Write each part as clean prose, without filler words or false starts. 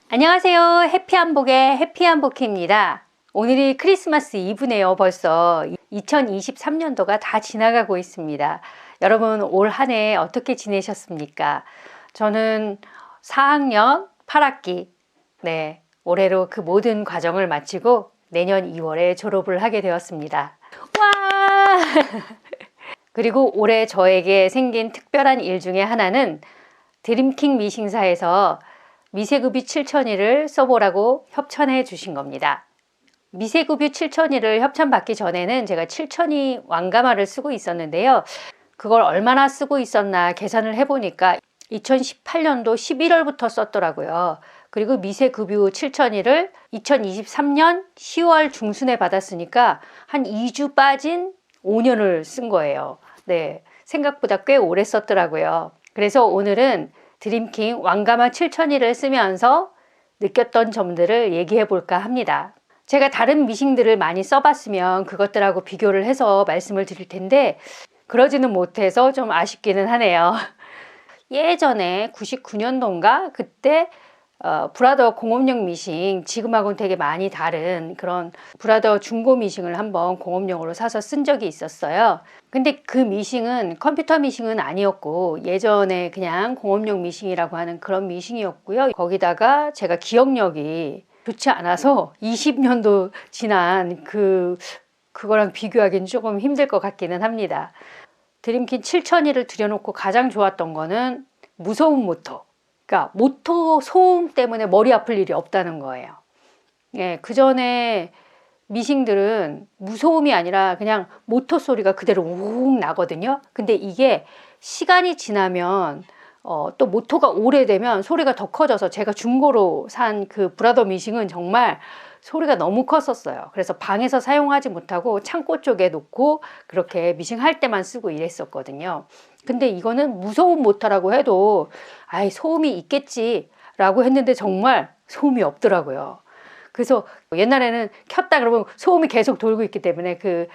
안녕하세요. 해피한복의 해피한복입니다. 오늘이 크리스마스 이브네요. 벌써 2023년도가 다 지나가고 있습니다. 여러분 올 한 해 어떻게 지내셨습니까? 저는 4학년 8학기 올해로 그 모든 과정을 마치고 내년 2월에 졸업을 하게 되었습니다. 와! 그리고 올해 저에게 생긴 특별한 일 중에 하나는 드림킹 미싱사에서 미세급유 7001을 써보라고 협찬해 주신 겁니다. 미세급유 7001을 협찬받기 전에는 제가 7002 왕가마를 쓰고 있었는데요. 그걸 얼마나 쓰고 있었나 계산을 해보니까 2018년도 11월부터 썼더라고요. 그리고 미세급유 7001을 2023년 10월 중순에 받았으니까 한 2주 빠진 5년을 쓴 거예요. 네, 생각보다 꽤 오래 썼더라고요. 그래서 오늘은 드림킹 왕가마 7001을 쓰면서 느꼈던 점들을 얘기해 볼까 합니다. 제가 다른 미싱들을 많이 써봤으면 그것들하고 비교를 해서 말씀을 드릴 텐데 그러지는 못해서 좀 아쉽기는 하네요. 예전에 99년도인가 그때 브라더 공업용 미싱, 지금하고는 되게 많이 다른 그런 브라더 중고 미싱을 한번 공업용으로 사서 쓴 적이 있었어요. 근데 그 미싱은 컴퓨터 미싱은 아니었고 예전에 그냥 공업용 미싱이라고 하는 그런 미싱이었고요. 거기다가 제가 기억력이 좋지 않아서 20년도 지난 그거랑 비교하기는 조금 힘들 것 같기는 합니다. 드림킹 7001을 들여놓고 가장 좋았던 거는 무소음 모터. 그러니까 모터 소음 때문에 머리 아플 일이 없다는 거예요. 예, 그 전에 미싱들은 무소음이 아니라 그냥 모터 소리가 그대로 우웅 나거든요. 근데 이게 시간이 지나면 또 모터가 오래되면 소리가 더 커져서 제가 중고로 산 그 브라더 미싱은 정말 소리가 너무 컸었어요. 그래서 방에서 사용하지 못하고 창고 쪽에 놓고 그렇게 미싱할 때만 쓰고 이랬었거든요. 근데 이거는 무소음 모터라고 해도 아이 소음이 있겠지 라고 했는데 정말 소음이 없더라고요. 그래서 옛날에는 켰다 그러면 소음이 계속 돌고 있기 때문에 그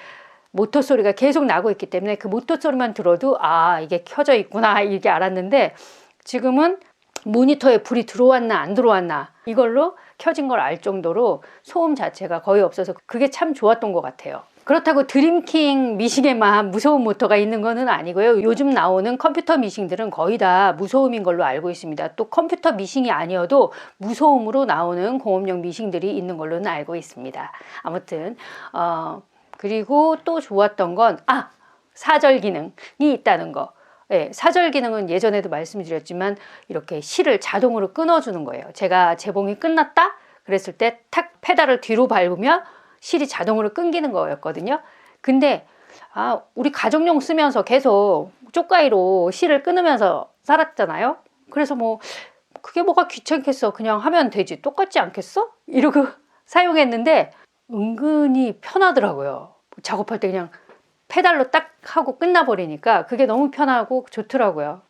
모터 소리가 계속 나고 있기 때문에 그 모터 소리만 들어도 아 이게 켜져 있구나 이렇게 알았는데 지금은 모니터에 불이 들어왔나 안 들어왔나 이걸로 켜진 걸 알 정도로 소음 자체가 거의 없어서 그게 참 좋았던 것 같아요. 그렇다고 드림킹 미싱에만 무소음 모터가 있는 거는 아니고요. 요즘 나오는 컴퓨터 미싱들은 거의 다 무소음인 걸로 알고 있습니다. 또 컴퓨터 미싱이 아니어도 무소음으로 나오는 공업용 미싱들이 있는 걸로는 알고 있습니다. 아무튼 그리고 또 좋았던 건 사절 기능이 있다는 거. 네, 사절 기능은 예전에도 말씀드렸지만 이렇게 실을 자동으로 끊어주는 거예요. 제가 재봉이 끝났다 그랬을 때 탁 페달을 뒤로 밟으면 실이 자동으로 끊기는 거였거든요. 근데 우리 가정용 쓰면서 계속 쪽가위로 실을 끊으면서 살았잖아요. 그래서 뭐 그게 뭐가 귀찮겠어, 그냥 하면 되지, 똑같지 않겠어? 이러고 사용했는데 은근히 편하더라고요. 작업할 때 그냥 페달로 딱 하고 끝나버리니까 그게 너무 편하고 좋더라고요.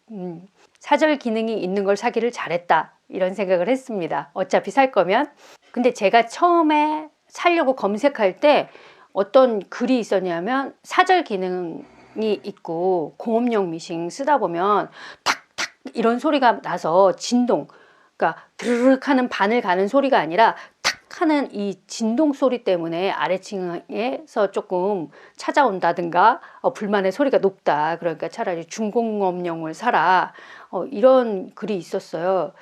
사절 기능이 있는 걸 사기를 잘했다 이런 생각을 했습니다. 어차피 살 거면. 근데 제가 처음에 사려고 검색할 때 어떤 글이 있었냐면 사절 기능이 있고 공업용 미싱 쓰다 보면 탁탁 이런 소리가 나서 진동, 그러니까 드르륵 하는 바늘 가는 소리가 아니라 탁 하는 이 진동 소리 때문에 아래층에서 조금 찾아온다든가 불만의 소리가 높다, 그러니까 차라리 중공업용을 사라, 이런 글이 있었어요.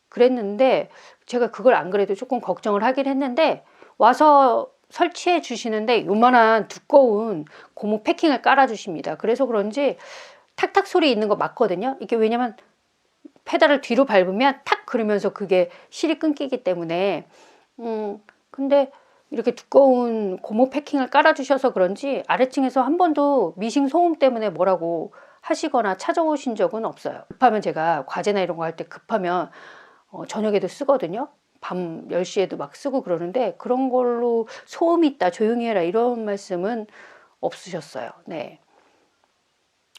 그랬는데 제가 그걸 안 그래도 조금 걱정을 하긴 했는데 와서 설치해 주시는데 요만한 두꺼운 고무 패킹을 깔아 주십니다. 그래서 그런지 탁탁 소리 있는 거 맞거든요. 이게 왜냐면 페달을 뒤로 밟으면 탁 그러면서 그게 실이 끊기기 때문에 근데 이렇게 두꺼운 고무 패킹을 깔아 주셔서 그런지 아래층에서 한 번도 미싱 소음 때문에 뭐라고 하시거나 찾아오신 적은 없어요. 급하면 제가 과제나 이런 거 할 때 급하면 저녁에도 쓰거든요. 밤 10시에도 막 쓰고 그러는데 그런 걸로 소음이 있다, 조용히 해라 이런 말씀은 없으셨어요. 네.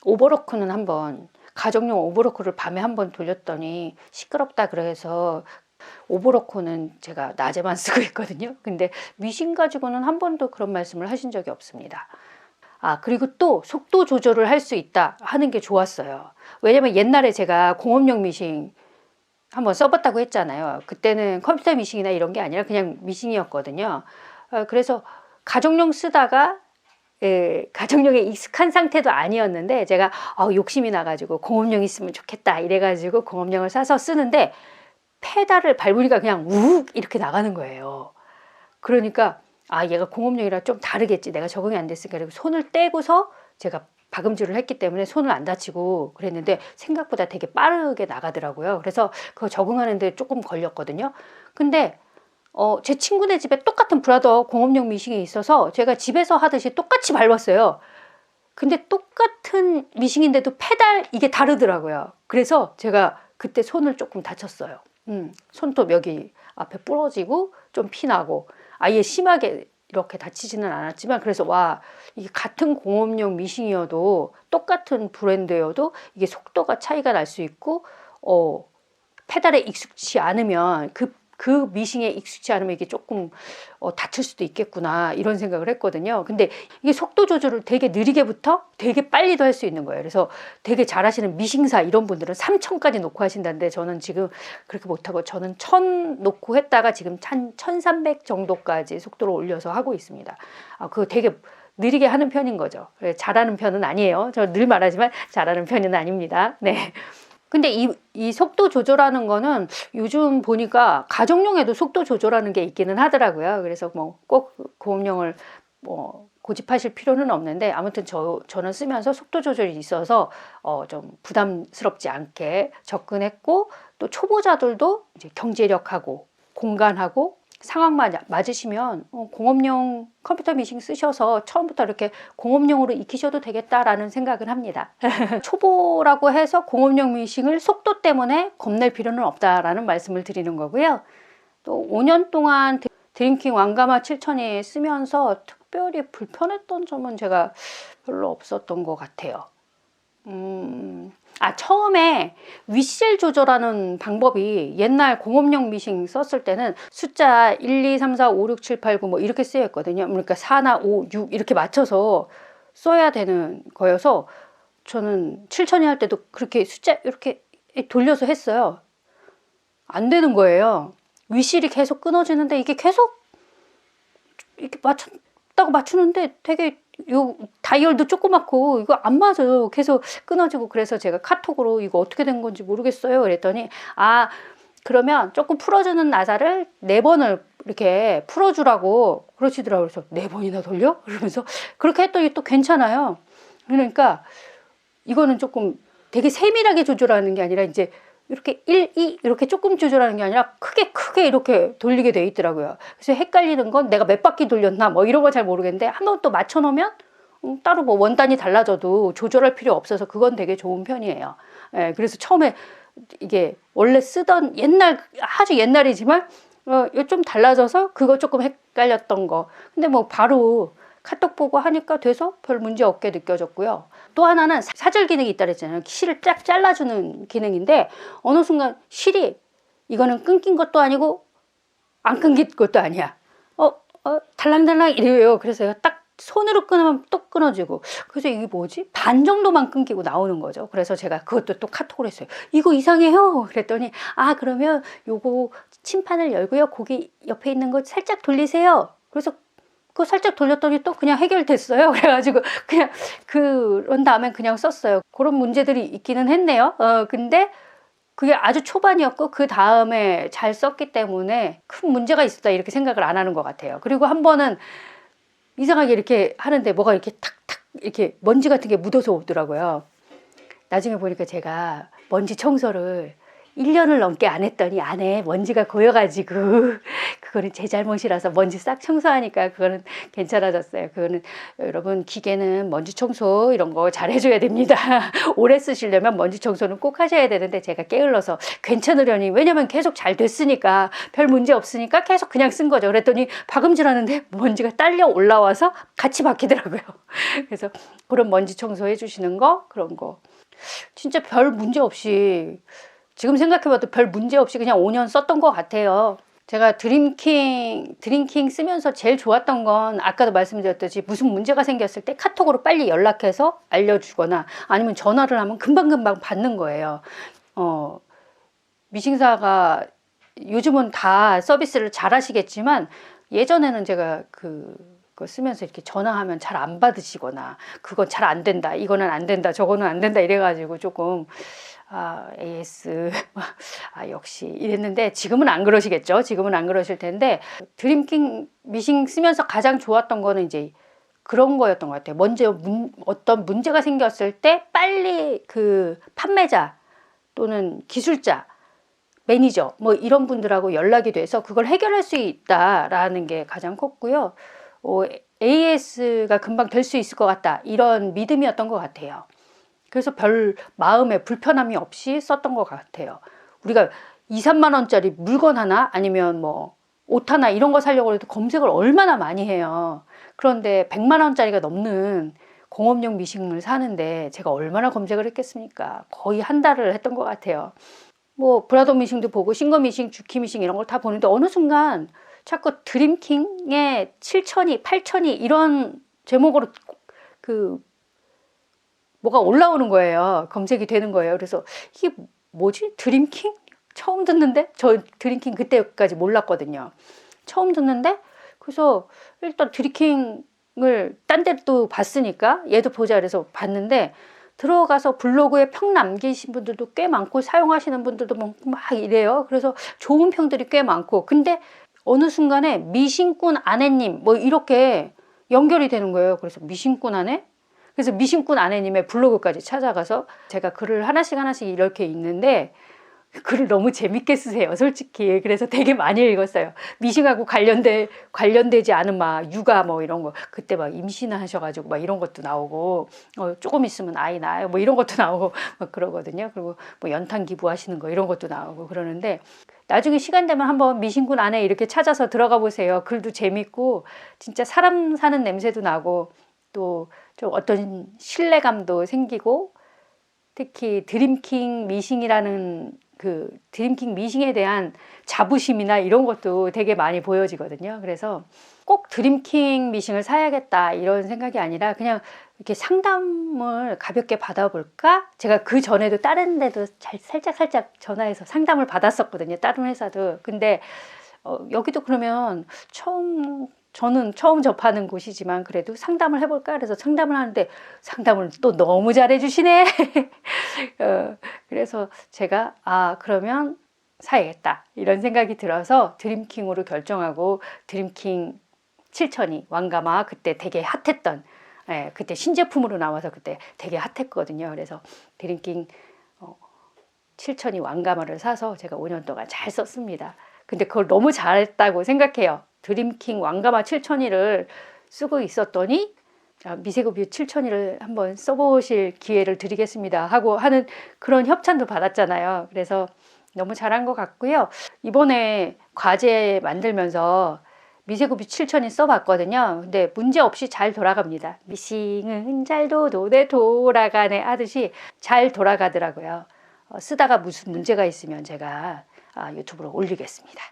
오버로크는 한번 가정용 오버로크를 밤에 한번 돌렸더니 시끄럽다 그래서 오버로크는 제가 낮에만 쓰고 있거든요. 근데 미싱 가지고는 한 번도 그런 말씀을 하신 적이 없습니다. 그리고 또 속도 조절을 할 수 있다 하는 게 좋았어요. 왜냐면 옛날에 제가 공업용 미싱 한번 써봤다고 했잖아요. 그때는 컴퓨터 미싱이나 이런 게 아니라 그냥 미싱이었거든요. 그래서 가정용 쓰다가 가정용에 익숙한 상태도 아니었는데 제가 욕심이 나가지고 공업용 있으면 좋겠다 이래가지고 공업용을 사서 쓰는데 페달을 밟으니까 그냥 우욱 이렇게 나가는 거예요. 그러니까 얘가 공업용이라 좀 다르겠지, 내가 적응이 안 됐으니까. 그리고 손을 떼고서 제가 박음질을 했기 때문에 손을 안 다치고 그랬는데 생각보다 되게 빠르게 나가더라고요. 그래서 그거 적응하는데 조금 걸렸거든요. 근데 제 친구네 집에 똑같은 브라더 공업용 미싱이 있어서 제가 집에서 하듯이 똑같이 밟았어요. 근데 똑같은 미싱인데도 페달 이게 다르더라고요. 그래서 제가 그때 손을 조금 다쳤어요. 손톱 여기 앞에 부러지고 좀 피나고, 아예 심하게 이렇게 다치지는 않았지만, 그래서 이게 같은 공업용 미싱이어도 똑같은 브랜드여도 이게 속도가 차이가 날 수 있고 페달에 익숙치 않으면 그 미싱에 익숙치 않으면 이게 조금 다칠 수도 있겠구나 이런 생각을 했거든요. 근데 이게 속도 조절을 되게 느리게부터 되게 빨리도 할 수 있는 거예요. 그래서 되게 잘하시는 미싱사 이런 분들은 3000까지 놓고 하신다는데 저는 지금 그렇게 못하고 저는 1000 놓고 했다가 지금 1300 정도까지 속도를 올려서 하고 있습니다. 그거 되게 느리게 하는 편인 거죠. 잘하는 편은 아니에요. 저 늘 말하지만 잘하는 편은 아닙니다. 네. 근데 이 속도 조절하는 거는 요즘 보니까 가정용에도 속도 조절하는 게 있기는 하더라고요. 그래서 뭐 꼭 공업용을 고집하실 필요는 없는데, 아무튼 저는 쓰면서 속도 조절이 있어서 좀 부담스럽지 않게 접근했고, 또 초보자들도 이제 경제력하고 공간하고 상황 맞으시면 공업용 컴퓨터 미싱 쓰셔서 처음부터 이렇게 공업용으로 익히셔도 되겠다라는 생각을 합니다. 초보라고 해서 공업용 미싱을 속도 때문에 겁낼 필요는 없다라는 말씀을 드리는 거고요. 또 5년 동안 드림킹 왕가마 7000이 쓰면서 특별히 불편했던 점은 제가 별로 없었던 것 같아요. 처음에 윗실 조절하는 방법이 옛날 공업용 미싱 썼을 때는 숫자 1, 2, 3, 4, 5, 6, 7, 8, 9 뭐 이렇게 쓰여 있거든요. 그러니까 4나 5, 6 이렇게 맞춰서 써야 되는 거여서 저는 7000이 할 때도 그렇게 숫자 이렇게 돌려서 했어요. 안 되는 거예요. 윗실이 계속 끊어지는데 이게 계속 이렇게 맞추는데 되게 요 다이얼도 조그맣고 이거 안 맞아요. 계속 끊어지고. 그래서 제가 카톡으로 이거 어떻게 된 건지 모르겠어요 그랬더니 그러면 조금 풀어주는 나사를 4번을 이렇게 풀어주라고 그러시더라고요. 그래서 4번이나 돌려? 그러면서 그렇게 했더니 또 괜찮아요. 그러니까 이거는 조금 되게 세밀하게 조절하는 게 아니라 이제 이렇게 1, 2 이렇게 조금 조절하는 게 아니라 크게 이렇게 돌리게 돼 있더라고요. 그래서 헷갈리는 건 내가 몇 바퀴 돌렸나 뭐 이런 거 잘 모르겠는데 한번 또 맞춰 놓으면 따로 뭐 원단이 달라져도 조절할 필요 없어서 그건 되게 좋은 편이에요. 그래서 처음에 이게 원래 쓰던 아주 옛날이지만 좀 달라져서 그거 조금 헷갈렸던 거. 근데 뭐 바로 카톡 보고 하니까 돼서 별 문제 없게 느껴졌고요. 또 하나는 사절 기능이 있다 그랬잖아요. 실을 쫙 잘라주는 기능인데 어느 순간 실이 이거는 끊긴 것도 아니고 안 끊긴 것도 아니야. 달랑달랑 이래요. 그래서 딱 손으로 끊으면 또 끊어지고, 그래서 이게 뭐지? 반 정도만 끊기고 나오는 거죠. 그래서 제가 그것도 또 카톡을 했어요. 이거 이상해요. 그랬더니 그러면 요거 침판을 열고요. 거기 옆에 있는 거 살짝 돌리세요. 그래서 그거 살짝 돌렸더니 또 그냥 해결됐어요. 그래가지고 그냥 그런 다음엔 그냥 썼어요. 그런 문제들이 있기는 했네요. 근데 그게 아주 초반이었고 그 다음에 잘 썼기 때문에 큰 문제가 있었다 이렇게 생각을 안 하는 것 같아요. 그리고 한 번은 이상하게 이렇게 하는데 뭐가 이렇게 탁탁 이렇게 먼지 같은 게 묻어서 오더라고요. 나중에 보니까 제가 먼지 청소를 1년을 넘게 안 했더니 안에 먼지가 고여가지고 그거는 제 잘못이라서 먼지 싹 청소하니까 그거는 괜찮아졌어요. 그거는 여러분 기계는 먼지 청소 이런 거 잘 해줘야 됩니다. 오래 쓰시려면 먼지 청소는 꼭 하셔야 되는데 제가 게을러서 괜찮으려니, 왜냐면 계속 잘 됐으니까 별 문제 없으니까 계속 그냥 쓴 거죠. 그랬더니 박음질하는데 먼지가 딸려 올라와서 같이 박히더라고요. 그래서 그런 먼지 청소 해주시는 거, 그런 거 진짜 별 문제 없이, 지금 생각해봐도 별 문제 없이 그냥 5년 썼던 것 같아요. 제가 드림킹 쓰면서 제일 좋았던 건 아까도 말씀드렸듯이 무슨 문제가 생겼을 때 카톡으로 빨리 연락해서 알려주거나 아니면 전화를 하면 금방금방 받는 거예요. 미싱사가 요즘은 다 서비스를 잘 하시겠지만 예전에는 제가 그거 쓰면서 이렇게 전화하면 잘 안 받으시거나 그건 잘 안 된다, 이거는 안 된다, 저거는 안 된다 이래가지고 조금 AS 역시 이랬는데 지금은 안 그러시겠죠. 지금은 안 그러실 텐데 드림킹 미싱 쓰면서 가장 좋았던 거는 이제 그런 거였던 것 같아요. 먼저 어떤 문제가 생겼을 때 빨리 그 판매자 또는 기술자, 매니저 뭐 이런 분들하고 연락이 돼서 그걸 해결할 수 있다라는 게 가장 컸고요. AS가 금방 될 수 있을 것 같다, 이런 믿음이었던 것 같아요. 그래서 별 마음에 불편함이 없이 썼던 것 같아요. 우리가 2, 3만 원짜리 물건 하나 아니면 뭐 옷 하나 이런 거 사려고 해도 검색을 얼마나 많이 해요. 그런데 100만 원짜리가 넘는 공업용 미싱을 사는데 제가 얼마나 검색을 했겠습니까? 거의 한 달을 했던 것 같아요. 뭐 브라더 미싱도 보고 싱거 미싱, 주키 미싱 이런 걸 다 보는데 어느 순간 자꾸 드림킹의 7천이, 8천이 이런 제목으로 뭐가 올라오는 거예요. 검색이 되는 거예요. 그래서 이게 뭐지? 드림킹? 처음 듣는데? 저 드림킹 그때까지 몰랐거든요. 처음 듣는데? 그래서 일단 드림킹을 딴 데도 봤으니까 얘도 보자 그래서 봤는데 들어가서 블로그에 평 남기신 분들도 꽤 많고 사용하시는 분들도 막 이래요. 그래서 좋은 평들이 꽤 많고, 근데 어느 순간에 미싱꾼 아내님 뭐 이렇게 연결이 되는 거예요. 그래서 미싱꾼 아내? 그래서 미싱꾼 아내님의 블로그까지 찾아가서 제가 글을 하나씩 이렇게 읽는데 글을 너무 재밌게 쓰세요, 솔직히. 그래서 되게 많이 읽었어요. 미싱하고 관련되지 않은 막 육아 뭐 이런 거, 그때 막 임신하셔가지고 막 이런 것도 나오고, 조금 있으면 아이 낳아요 뭐 이런 것도 나오고 막 그러거든요. 그리고 뭐 연탄 기부하시는 거 이런 것도 나오고 그러는데, 나중에 시간 되면 한번 미싱꾼 아내 이렇게 찾아서 들어가 보세요. 글도 재밌고 진짜 사람 사는 냄새도 나고 또 좀 어떤 신뢰감도 생기고, 특히 드림킹 미싱이라는 그 드림킹 미싱에 대한 자부심이나 이런 것도 되게 많이 보여지거든요. 그래서 꼭 드림킹 미싱을 사야겠다 이런 생각이 아니라 그냥 이렇게 상담을 가볍게 받아볼까? 제가 그 전에도 다른 데도 살짝 전화해서 상담을 받았었거든요. 다른 회사도. 근데 여기도 그러면 저는 처음 접하는 곳이지만 그래도 상담을 해볼까? 그래서 상담을 하는데 상담을 또 너무 잘해 주시네. 그래서 제가 그러면 사야겠다 이런 생각이 들어서 드림킹으로 결정하고, 드림킹 7000이 왕가마 그때 되게 핫했던, 그때 신제품으로 나와서 그때 되게 핫했거든요. 그래서 드림킹 7000이 왕가마를 사서 제가 5년 동안 잘 썼습니다. 근데 그걸 너무 잘했다고 생각해요. 드림킹 왕가마 7002를 쓰고 있었더니 미세그뷰 7002를 한번 써보실 기회를 드리겠습니다 하고 하는 그런 협찬도 받았잖아요. 그래서 너무 잘한 것 같고요. 이번에 과제 만들면서 미세그뷰 7002 써봤거든요. 근데 문제 없이 잘 돌아갑니다. 미싱은 잘 돌아가네 하듯이 잘 돌아가더라고요. 쓰다가 무슨 문제가 있으면 제가 유튜브로 올리겠습니다.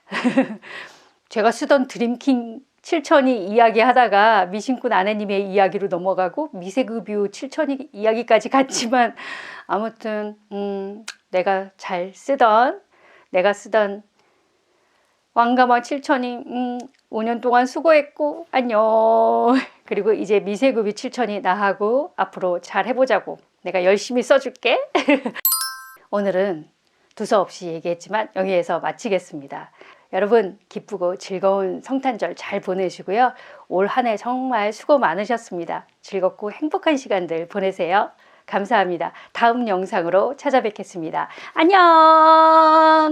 제가 쓰던 드림킹 7002 이야기 하다가 미싱꾼 아내님의 이야기로 넘어가고 미세그뷰 7002 이야기까지 갔지만, 아무튼 내가 쓰던 왕가마 7002 5년 동안 수고했고 안녕. 그리고 이제 미세그뷰 7002 나하고 앞으로 잘 해보자고, 내가 열심히 써줄게. 오늘은 두서없이 얘기했지만 여기에서 마치겠습니다. 여러분 기쁘고 즐거운 성탄절 잘 보내시고요. 올 한 해 정말 수고 많으셨습니다. 즐겁고 행복한 시간들 보내세요. 감사합니다. 다음 영상으로 찾아뵙겠습니다. 안녕.